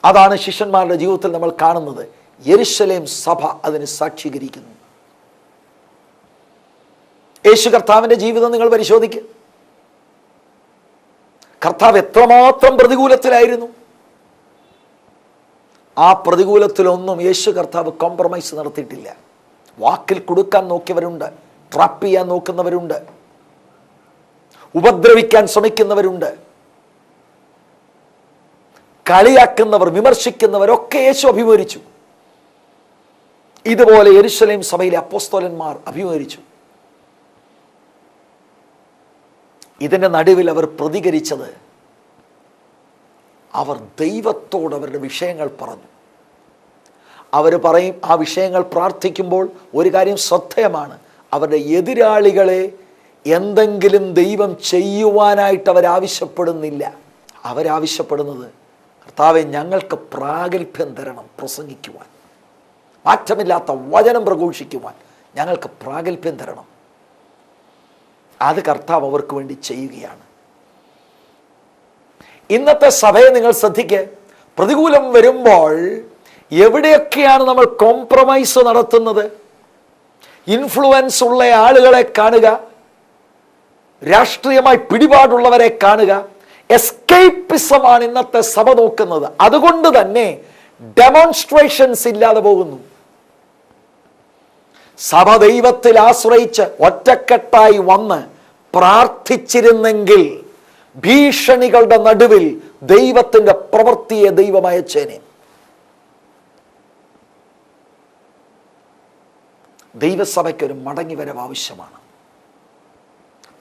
അതാണ് ശിഷ്യന്മാരുടെ ജീവിതത്തിൽ നമ്മൾ കാണുന്നത്. യെരുശലേം സഭ അതിന് സാക്ഷീകരിക്കുന്നു. യേശു കർത്താവിൻ്റെ ജീവിതം നിങ്ങൾ പരിശോധിക്കുക. കർത്താവ് എത്രമാത്രം പ്രതികൂലത്തിലായിരുന്നു. ആ പ്രതികൂലത്തിലൊന്നും യേശു കർത്താവ് കോംപ്രമൈസ് നടത്തിയിട്ടില്ല. വാക്കിൽ കൊടുക്കാൻ നോക്കിയവരുണ്ട്, ട്രാപ്പ് ചെയ്യാൻ നോക്കുന്നവരുണ്ട്, ഉപദ്രവിക്കാൻ ശ്രമിക്കുന്നവരുണ്ട്, കളിയാക്കുന്നവർ, വിമർശിക്കുന്നവരൊക്കെ യേശു അഭിമുഖീകരിച്ചു. ഇതുപോലെ യെരൂശലേം സഭയിലെ അപ്പോസ്തലന്മാർ അഭിമുഖീകരിച്ചു. ഇതിൻ്റെ നടുവിൽ അവർ പ്രതികരിച്ചത്, അവർ ദൈവത്തോട് അവരുടെ വിഷയങ്ങൾ പറഞ്ഞു. അവർ പറയും, ആ വിഷയങ്ങൾ പ്രാർത്ഥിക്കുമ്പോൾ ഒരു കാര്യം ശ്രദ്ധേയമാണ്, അവരുടെ എതിരാളികളെ എന്തെങ്കിലും ദൈവം ചെയ്യുവാനായിട്ട് അവരാവശ്യപ്പെടുന്നില്ല. അവരാവശ്യപ്പെടുന്നത്, കർത്താവേ, ഞങ്ങൾക്ക് പ്രാഗൽഭ്യം തരണം പ്രസംഗിക്കുവാൻ, മാറ്റമില്ലാത്ത വചനം പ്രഘോഷിക്കുവാൻ ഞങ്ങൾക്ക് പ്രാഗൽഭ്യം തരണം. അത് കർത്താവ് അവർക്ക് വേണ്ടി ചെയ്യുകയാണ്. ഇന്നത്തെ സഭയെ നിങ്ങൾ ശ്രദ്ധിക്കുക. പ്രതികൂലം വരുമ്പോൾ എവിടെയൊക്കെയാണ് നമ്മൾ കോംപ്രമൈസ് നടത്തുന്നത്? ഇൻഫ്ലുവൻസ് ഉള്ള ആളുകളെ കാണുക, രാഷ്ട്രീയമായി പിടിപാടുള്ളവരെ കാണുക. എസ്കേപ്പിസമാണ് ഇന്നത്തെ സഭ നോക്കുന്നത്. അതുകൊണ്ട് തന്നെ ഡെമോൺസ്ട്രേഷൻസ് ഇല്ലാതെ പോകുന്നു. സഭ ദൈവത്തിൽ ആശ്രയിച്ച് ഒറ്റക്കെട്ടായി വന്ന് പ്രാർത്ഥിച്ചിരുന്നെങ്കിൽ ഭീഷണികളുടെ നടുവിൽ ദൈവത്തിന്റെ പ്രവൃത്തിയെ ദൈവം അയച്ചേനെ. ദൈവസഭയ്ക്കൊരു മടങ്ങിവരവ് ആവശ്യമാണ്.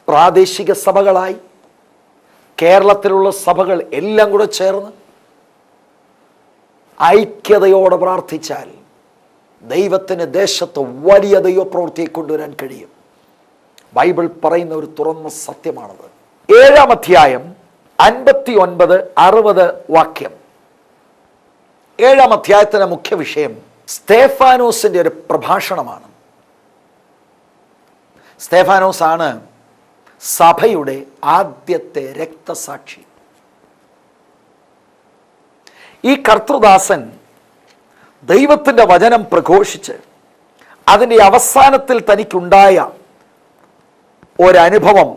പ്രാദേശിക സഭകളായി കേരളത്തിലുള്ള സഭകൾ എല്ലാം കൂടെ ചേർന്ന് ഐക്യതയോടെ പ്രാർത്ഥിച്ചാൽ ദൈവത്തിന് ദേശത്ത് വലിയ ദൈവപ്രവൃത്തിയെ കൊണ്ടുവരാൻ കഴിയും. ബൈബിൾ പറയുന്ന ഒരു തുറന്ന സത്യമാണത്. 7-ാം അധ്യായം 59-60 വാക്യം. 7-ാം അധ്യായത്തിലെ മുഖ്യ വിഷയം സ്തേഫാനോസിന്റെ ഒരു പ്രഭാഷണമാണ്. സ്തേഫാനോസ് ആണ് സഭയുടെ ആദ്യത്തെ രക്തസാക്ഷി. ഈ കർത്തൃദാസൻ ദൈവത്തിൻ്റെ വചനം പ്രഘോഷിച്ച് അതിൻ്റെ അവസാനത്തിൽ തനിക്കുണ്ടായ ഒരനുഭവം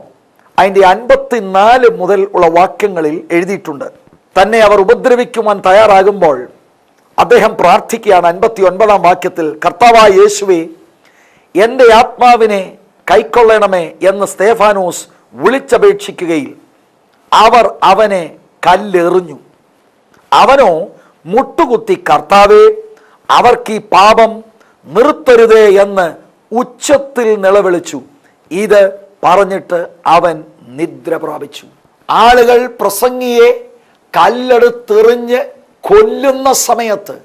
അതിൻ്റെ 54 മുതൽ ഉള്ള വാക്യങ്ങളിൽ എഴുതിയിട്ടുണ്ട്. തന്നെ അവർ ഉപദ്രവിക്കുവാൻ തയ്യാറാകുമ്പോൾ അദ്ദേഹം പ്രാർത്ഥിക്കുകയാണ്. 59-ാം വാക്യത്തിൽ, കർത്താവായ യേശുവേ, എൻ്റെ ആത്മാവിനെ കൈക്കൊള്ളണമേ എന്ന് സ്തേഫാനോസ് വിളിച്ചപേക്ഷിക്കുകയിൽ അവർ അവനെ കല്ലെറിഞ്ഞു. അവനോ മുട്ടുകുത്തി, കർത്താവേ, അവർക്ക് ഈ പാപം നിർത്തരുതേ എന്ന് ഉച്ചത്തിൽ നിലവിളിച്ചു. ഇത് പറഞ്ഞിട്ട് അവൻ നിദ്ര പ്രാപിച്ചു. ആളുകൾ പ്രസംഗിയെ കല്ലെടുത്തെറിഞ്ഞ് കൊല്ലുന്ന സമയത്ത്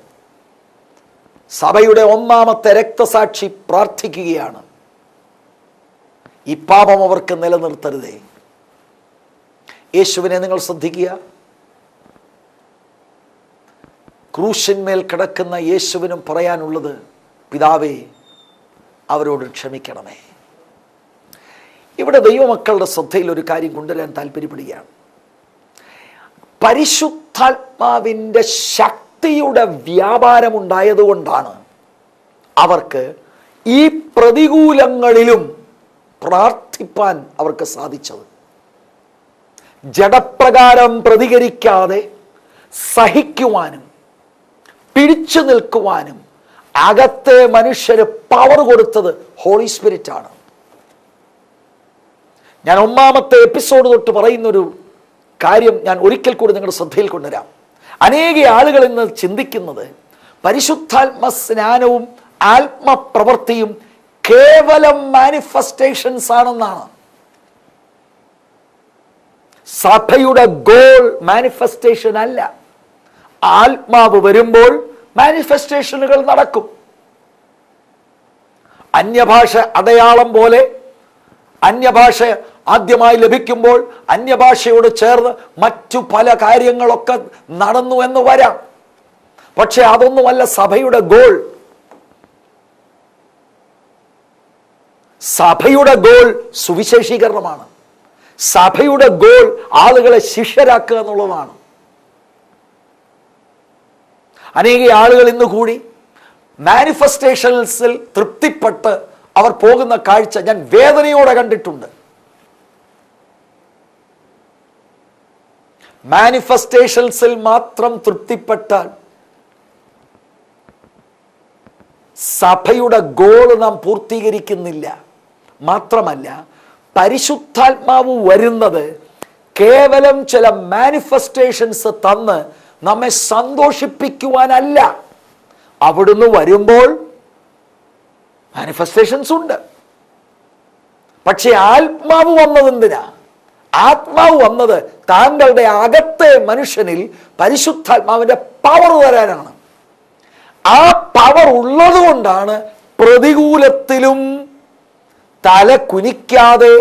സഭയുടെ 1-ാമത്തെ രക്തസാക്ഷി പ്രാർത്ഥിക്കുകയാണ്, ഈ പാപം അവർക്ക് നിലനിർത്തരുതേ. യേശുവിനെ നിങ്ങൾ ശ്രദ്ധിക്കുക. ക്രൂശിന്മേൽ കിടക്കുന്ന യേശുവിനും പറയാനുള്ളത്, പിതാവേ, അവരോട് ക്ഷമിക്കണമേ. ഇവിടെ ദൈവമക്കളുടെ ശ്രദ്ധയിൽ ഒരു കാര്യം കൊണ്ടുവരാൻ താല്പര്യപ്പെടുകയാണ്. പരിശുദ്ധാത്മാവിൻ്റെ ശക്തിയുടെ വ്യാപാരമുണ്ടായതുകൊണ്ടാണ് അവർക്ക് ഈ പ്രതികൂലങ്ങളിലും പ്രാർത്ഥിപ്പാൻ അവർക്ക് സാധിച്ചത്. ജഡപ്രകാരം പ്രതികരിക്കാതെ സഹിക്കുവാനും പിടിച്ചു നിൽക്കുവാനും അകത്തെ മനുഷ്യര് പവർ കൊടുത്തത് ഹോളി സ്പിരിറ്റ് ആണ്. ഞാൻ 1-ാമത്തെ എപ്പിസോഡ് തൊട്ട് പറയുന്നൊരു കാര്യം ഞാൻ ഒരിക്കൽ കൂടി നിങ്ങളുടെ ശ്രദ്ധയിൽ കൊണ്ടുവരാം. അനേക ആളുകൾ ഇന്ന് ചിന്തിക്കുന്നത് പരിശുദ്ധാത്മ സ്നാനവും ആത്മപ്രവൃത്തിയും കേവലം മാനിഫെസ്റ്റേഷൻസ് ആണെന്നാണ്. സഭയുടെ ഗോൾ മാനിഫെസ്റ്റേഷൻ അല്ല. ആത്മാവ് വരുമ്പോൾ മാനിഫെസ്റ്റേഷനുകൾ നടക്കും. അന്യഭാഷ അടയാളം പോലെ അന്യഭാഷ ആദ്യമായി ലഭിക്കുമ്പോൾ അന്യഭാഷയോട് ചേർന്ന് മറ്റു പല കാര്യങ്ങളൊക്കെ നടന്നു എന്ന് വരാം. പക്ഷെ അതൊന്നുമല്ല സഭയുടെ ഗോൾ. സഭയുടെ ഗോൾ സുവിശേഷീകരണമാണ്. സഭയുടെ ഗോൾ ആളുകളെ ശിഷ്യരാക്കുക എന്നുള്ളതാണ്. അനേക ആളുകൾ ഇന്ന് കൂടി മാനിഫെസ്റ്റേഷൻസിൽ തൃപ്തിപ്പെട്ട് അവർ പോകുന്ന കാഴ്ച ഞാൻ വേദനയോടെ കണ്ടിട്ടുണ്ട്. മാനിഫെസ്റ്റേഷൻസിൽ മാത്രം തൃപ്തിപ്പെട്ടാൽ സഭയുടെ ഗോൾ നാം പൂർത്തീകരിക്കുന്നില്ല. മാത്രമല്ല, പരിശുദ്ധാത്മാവ് വരുന്നത് കേവലം ചില മാനിഫെസ്റ്റേഷൻസ് തന്ന് നമ്മെ സന്തോഷിപ്പിക്കുവാനല്ല. അവിടുന്ന് വരുമ്പോൾ മാനിഫെസ്റ്റേഷൻസ് ഉണ്ട്. പക്ഷെ ആത്മാവ് വന്നത് എന്തിനാ? ആത്മാവ് വന്നത് താങ്കളുടെ അകത്തെ മനുഷ്യനിൽ പരിശുദ്ധാത്മാവിന്റെ പവർ തരാനാണ്. ആ പവർ ഉള്ളത് കൊണ്ടാണ് പ്രതികൂലത്തിലും തല കുനിക്കാതെ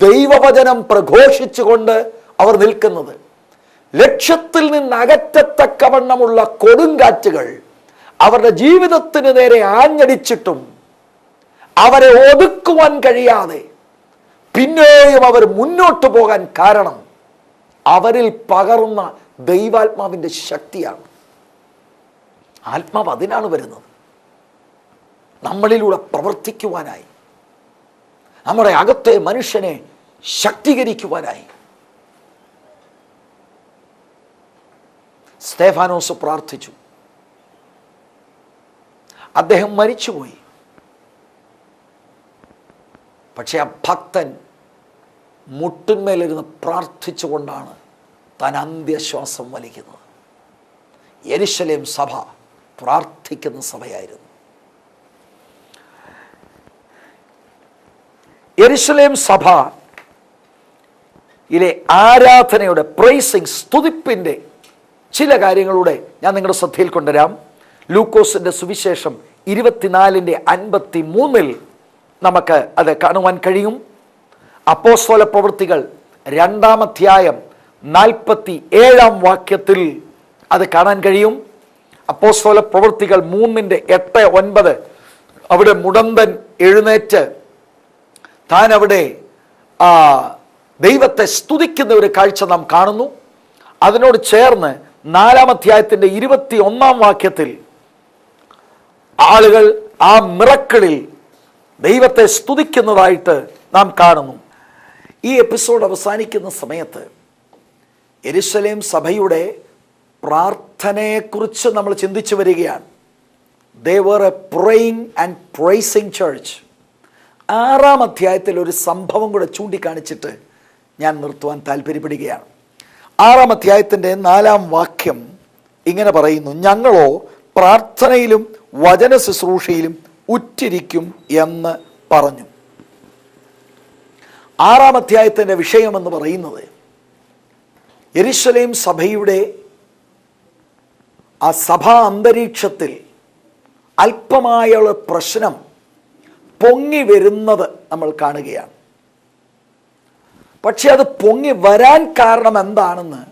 ദൈവവചനം പ്രഘോഷിച്ചുകൊണ്ട് അവർ നിൽക്കുന്നത്. ലക്ഷ്യത്തിൽ നിന്ന് അകറ്റത്തക്കവണ്ണമുള്ള കൊടുങ്കാറ്റുകൾ അവരുടെ ജീവിതത്തിന് നേരെ ആഞ്ഞടിച്ചിട്ടും അവരെ ഒതുക്കുവാൻ കഴിയാതെ പിന്നെയും അവർ മുന്നോട്ട് പോകാൻ കാരണം അവരിൽ പകർന്ന ദൈവാത്മാവിൻ്റെ ശക്തിയാണ്. ആത്മാവ് അതിനാണ് വരുന്നത്, നമ്മളിലൂടെ പ്രവർത്തിക്കുവാനായി, നമ്മുടെ അകത്തെ മനുഷ്യനെ ശക്തീകരിക്കുവാനായി. സ്തേഫാനോസ് പ്രാർത്ഥിച്ചു. അദ്ദേഹം മരിച്ചുപോയി. പക്ഷെ ആ ഭക്തൻ മുട്ടിന്മേലിരുന്ന് പ്രാർത്ഥിച്ചുകൊണ്ടാണ് താൻ അന്ത്യശ്വാസം വലിക്കുന്നത്. യെരുശലേം സഭ പ്രാർത്ഥിക്കുന്ന സഭയായിരുന്നു. യെരുശലേം സഭയിലെ ആരാധനയുടെ പ്രൈസിങ്, സ്തുതിപ്പിൻ്റെ ചില കാര്യങ്ങളുടെ ഞാൻ നിങ്ങളുടെ ശ്രദ്ധയിൽ കൊണ്ടുവരാം. ലൂക്കോസിൻ്റെ സുവിശേഷം 24:53 നമുക്ക് അത് കാണുവാൻ കഴിയും. അപ്പോസ്തല പ്രവൃത്തികൾ 2-ാം അധ്യായം 47-ാം വാക്യത്തിൽ അത് കാണാൻ കഴിയും. അപ്പോസ്തല പ്രവൃത്തികൾ 3:8-9 അവിടെ മുടന്തൻ എഴുന്നേറ്റ് താൻ അവിടെ ദൈവത്തെ സ്തുതിക്കുന്ന ഒരു കാഴ്ച നാം കാണുന്നു. അതിനോട് ചേർന്ന് 4-ാം അധ്യായത്തിൻ്റെ 21-ാം വാക്യത്തിൽ ആളുകൾ ആ മിറക്കിളിൽ ദൈവത്തെ സ്തുതിക്കുന്നതായിട്ട് നാം കാണുന്നു. ഈ എപ്പിസോഡ് അവസാനിക്കുന്ന സമയത്ത് യെരുശലേം സഭയുടെ പ്രാർത്ഥനയെക്കുറിച്ച് നമ്മൾ ചിന്തിച്ചു വരികയാണ്. They were a praying and praising church. 6-ാം അധ്യായത്തിൽ ഒരു സംഭവം കൂടെ ചൂണ്ടിക്കാണിച്ചിട്ട് ഞാൻ നിർത്തുവാൻ താല്പര്യപ്പെടുകയാണ്. 6-ാം അധ്യായത്തിൻ്റെ 4-ാം വാക്യം ഇങ്ങനെ പറയുന്നു: ഞങ്ങളോ പ്രാർത്ഥനയിലും വചന ശുശ്രൂഷയിലും ഉറ്റിരിക്കും എന്ന് പറഞ്ഞു. 6-ാം അധ്യായത്തിൻ്റെ വിഷയമെന്ന് പറയുന്നത് യെരുശലേം സഭയുടെ ആ സഭാ അന്തരീക്ഷത്തിൽ അല്പമായുള്ള പ്രശ്നം പൊങ്ങി വരുന്നത് നമ്മൾ കാണുകയാണ്. പക്ഷെ അത് പൊങ്ങി വരാൻ കാരണം എന്താണെന്ന്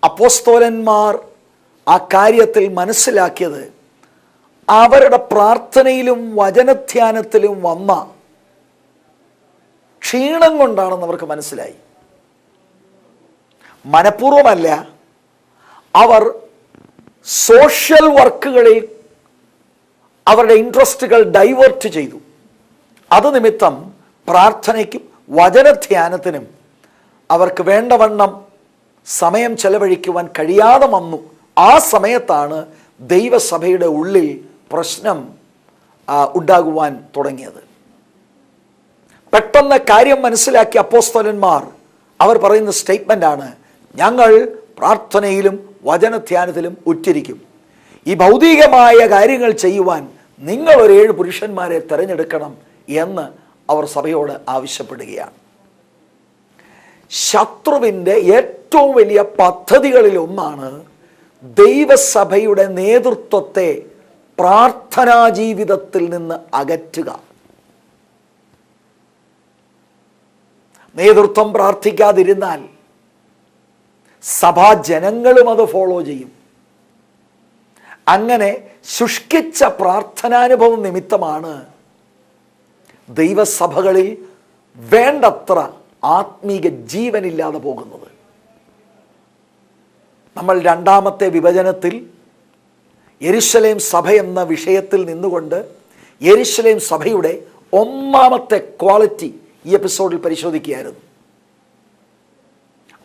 അപ്പോസ്തലന്മാർ ആ കാര്യത്തിൽ മനസ്സിലാക്കിയത് അവരുടെ പ്രാർത്ഥനയിലും വചനധ്യാനത്തിലും വന്ന ക്ഷീണം കൊണ്ടാണെന്ന് അവർക്ക് മനസ്സിലായി. മനഃപൂർവ്വമല്ല, അവർ സോഷ്യൽ വർക്കുകളിൽ അവരുടെ ഇൻട്രസ്റ്റുകൾ ഡൈവേർട്ട് ചെയ്തു. അത് നിമിത്തം പ്രാർത്ഥനയ്ക്കും വചനധ്യാനത്തിനും അവർക്ക് വേണ്ടവണ്ണം സമയം ചെലവഴിക്കുവാൻ കഴിയാതെ വന്നു. ആ സമയത്താണ് ദൈവസഭയുടെ ഉള്ളിൽ പ്രശ്നം ഉണ്ടാകുവാൻ തുടങ്ങിയത്. പെട്ടെന്ന് കാര്യം മനസ്സിലാക്കിയ അപ്പോസ്തലന്മാർ അവർ പറയുന്ന സ്റ്റേറ്റ്മെൻ്റ് ആണ്: ഞങ്ങൾ പ്രാർത്ഥനയിലും വചനധ്യാനത്തിലും ഉറ്റിരിക്കും. ഈ ഭൗതികമായ കാര്യങ്ങൾ ചെയ്യുവാൻ നിങ്ങൾ ഒരു 7 പുരുഷന്മാരെ തിരഞ്ഞെടുക്കണം എന്ന് അവർ സഭയോട് ആവശ്യപ്പെടുകയാണ്. ശത്രുവിൻ്റെ ഏറ്റവും വലിയ പദ്ധതികളിൽ ഒന്നാണ് ദൈവസഭയുടെ നേതൃത്വത്തെ പ്രാർത്ഥനാ ജീവിതത്തിൽ നിന്ന് അകറ്റുക. നേതൃത്വം പ്രാർത്ഥിക്കാതിരുന്നാൽ സഭാജനങ്ങളും അത് ഫോളോ ചെയ്യും. അങ്ങനെ ശുഷ്കിച്ച പ്രാർത്ഥനാനുഭവം നിമിത്തമാണ് ദൈവസഭകളിൽ വേണ്ടത്ര ആത്മീക ജീവനില്ലാതെ പോകുന്നത്. നമ്മൾ 2ാമത്തെ വിഭജനത്തിൽ യെരുശലേം സഭ എന്ന വിഷയത്തിൽ നിന്നുകൊണ്ട് യെരുശലേം സഭയുടെ 1ാമത്തെ ക്വാളിറ്റി ഈ എപ്പിസോഡിൽ പരിശോധിക്കുകയായിരുന്നു.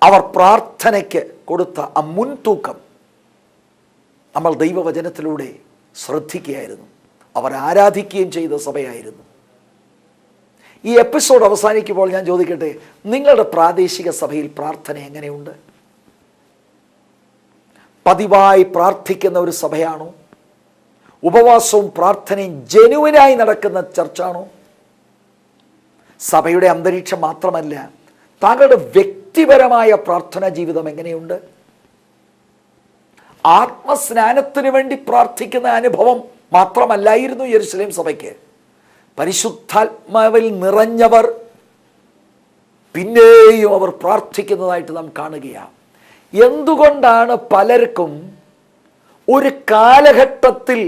അവർ പ്രാർത്ഥനയ്ക്ക് കൊടുത്ത ആ മുൻതൂക്കം നമ്മൾ ദൈവവചനത്തിലൂടെ ശ്രദ്ധിക്കുകയായിരുന്നു. അവർ ആരാധിക്കുകയും ചെയ്ത സഭയായിരുന്നു. ഈ എപ്പിസോഡ് അവസാനിക്കുമ്പോൾ ഞാൻ ചോദിക്കട്ടെ, നിങ്ങളുടെ പ്രാദേശിക സഭയിൽ പ്രാർത്ഥന എങ്ങനെയുണ്ട്? പതിവായി പ്രാർത്ഥിക്കുന്ന ഒരു സഭയാണോ? ഉപവാസവും പ്രാർത്ഥനയും ജെനുവിനായി നടക്കുന്ന ചർച്ചാണോ? സഭയുടെ അന്തരീക്ഷം മാത്രമല്ല, താങ്കളുടെ വ്യക്തിപരമായ പ്രാർത്ഥനാ ജീവിതം എങ്ങനെയുണ്ട്? ആത്മസ്നാനത്തിന് വേണ്ടി പ്രാർത്ഥിക്കുന്ന അനുഭവം മാത്രമല്ലായിരുന്നു യെരുശലേം സഭയ്ക്ക്. പരിശുദ്ധാത്മാവിൽ നിറഞ്ഞവർ പിന്നെയും അവർ പ്രാർത്ഥിക്കുന്നതായിട്ട് നാം കാണുകയാണ്. എന്തുകൊണ്ടാണ് പലർക്കും ഒരു കാലഘട്ടത്തിൽ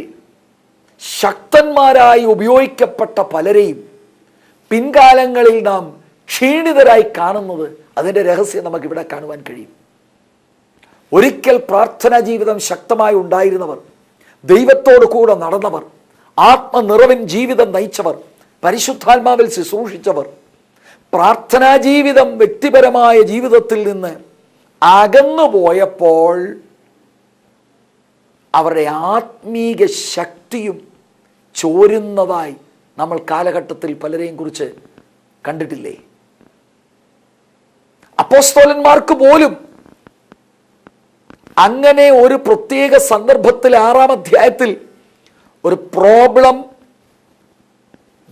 ശക്തന്മാരായി ഉപയോഗിക്കപ്പെട്ട പലരെയും പിൻകാലങ്ങളിൽ നാം ക്ഷീണിതരായി കാണുന്നത്? അതിൻ്റെ രഹസ്യം നമുക്കിവിടെ കാണുവാൻ കഴിയും. ഒരിക്കൽ പ്രാർത്ഥനാ ജീവിതം ശക്തമായി ഉണ്ടായിരുന്നവർ, ദൈവത്തോടു കൂടെ നടന്നവർ, ആത്മനിറവിൻ ജീവിതം നയിച്ചവർ, പരിശുദ്ധാത്മാവിൽ ശുശ്രൂഷിച്ചവർ, പ്രാർത്ഥനാ ജീവിതം വ്യക്തിപരമായ ജീവിതത്തിൽ നിന്ന് അകന്നു പോയപ്പോൾ അവരുടെ ആത്മീക ശക്തിയും ചോരുന്നതായി നമ്മൾ കാലഘട്ടത്തിൽ പലരെയും കുറിച്ച് കണ്ടിട്ടില്ലേ? അപ്പോസ്തലന്മാർക്ക് പോലും അങ്ങനെ ഒരു പ്രത്യേക സന്ദർഭത്തിൽ 6-ാം അധ്യായത്തിൽ ഒരു പ്രോബ്ലം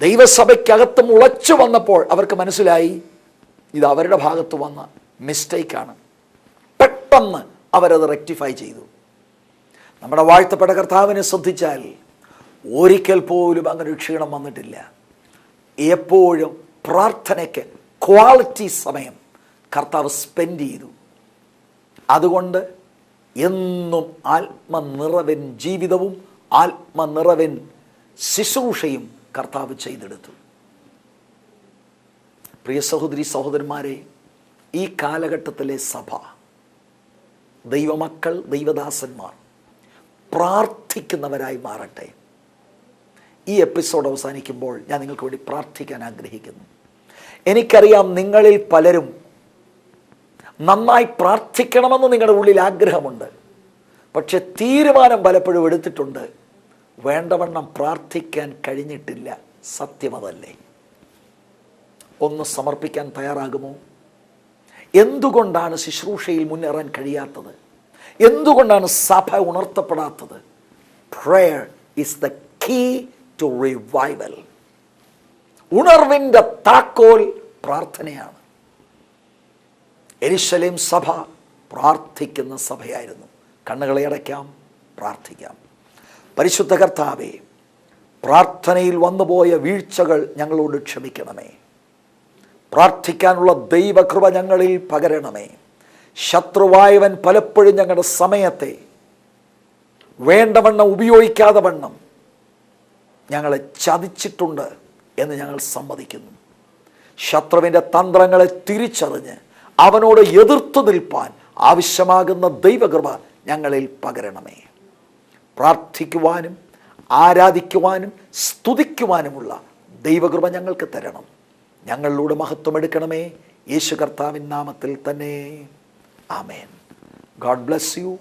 ദൈവസഭയ്ക്കകത്ത് മുളച്ചു വന്നപ്പോൾ അവർക്ക് മനസ്സിലായി ഇത് അവരുടെ ഭാഗത്ത് വന്ന മിസ്റ്റേക്കാണ്. പെട്ടെന്ന് അവരത് റെക്ടിഫൈ ചെയ്തു. നമ്മുടെ വാഴ്ത്തപ്പെട്ട കർത്താവിനെ ശ്രദ്ധിച്ചാൽ ഒരിക്കൽ പോലും അങ്ങനെ ക്ഷീണം വന്നിട്ടില്ല. എപ്പോഴും പ്രാർത്ഥനയ്ക്ക് ക്വാളിറ്റി സമയം കർത്താവ് സ്പെൻഡ് ചെയ്തു. അതുകൊണ്ട് എന്നും ആത്മനിറവൻ ജീവിതവും ആത്മനിറവൻ ശുശ്രൂഷയും കർത്താവ് ചെയ്തെടുത്തു. പ്രിയ സഹോദരി സഹോദരന്മാരെ, ഈ കാലഘട്ടത്തിലെ സഭ, ദൈവമക്കൾ, ദൈവദാസന്മാർ പ്രാർത്ഥിക്കുന്നവരായി മാറട്ടെ. ഈ എപ്പിസോഡ് അവസാനിക്കുമ്പോൾ ഞാൻ നിങ്ങൾക്ക് വേണ്ടി പ്രാർത്ഥിക്കാൻ ആഗ്രഹിക്കുന്നു. എനിക്കറിയാം നിങ്ങളിൽ പലരും നന്നായി പ്രാർത്ഥിക്കണമെന്ന് നിങ്ങളുടെ ഉള്ളിൽ ആഗ്രഹമുണ്ട്. പക്ഷെ തീരുമാനം പലപ്പോഴും എടുത്തിട്ടുണ്ട്, വേണ്ടവണ്ണം പ്രാർത്ഥിക്കാൻ കഴിഞ്ഞിട്ടില്ല. സത്യമതല്ലേ? ഒന്ന് സമർപ്പിക്കാൻ തയ്യാറാകുമോ? എന്തുകൊണ്ടാണ് ശുശ്രൂഷയിൽ മുന്നേറാൻ കഴിയാത്തത്? എന്തുകൊണ്ടാണ് സഭ ഉണർത്തപ്പെടാത്തത്? Prayer is the key to revival. ഉണർവിൻ്റെ താക്കോൽ പ്രാർത്ഥനയാണ്. യെരുശലേം സഭ പ്രാർത്ഥിക്കുന്ന സഭയായിരുന്നു. കണ്ണുകളെ അടയ്ക്കാം, പ്രാർത്ഥിക്കാം. പരിശുദ്ധ കർത്താവേ, പ്രാർത്ഥനയിൽ വന്നുപോയ വീഴ്ചകൾ ഞങ്ങളോട് ക്ഷമിക്കണമേ. പ്രാർത്ഥിക്കാനുള്ള ദൈവകൃപ ഞങ്ങളിൽ പകരണമേ. ശത്രുവായവൻ പലപ്പോഴും ഞങ്ങളുടെ സമയത്തെ വേണ്ടവണ്ണം ഉപയോഗിക്കാതെ വണ്ണം ഞങ്ങളെ ചതിച്ചിട്ടുണ്ട് എന്ന് ഞങ്ങൾ സമ്മതിക്കുന്നു. ശത്രുവിൻ്റെ തന്ത്രങ്ങളെ തിരിച്ചറിഞ്ഞ് അവനോട് എതിർത്ത് നിൽപ്പാൻ ആവശ്യമാകുന്ന ദൈവകൃപ ഞങ്ങളിൽ പകരണമേ. പ്രാർത്ഥിക്കുവാനും ആരാധിക്കുവാനും സ്തുതിക്കുവാനുമുള്ള ദൈവകൃപ ഞങ്ങൾക്ക് തരണം. ഞങ്ങളിലൂടെ മഹത്വം എടുക്കണമേ. യേശു കർത്താവിൻ നാമത്തിൽ തന്നെ. ആമേൻ. God bless U.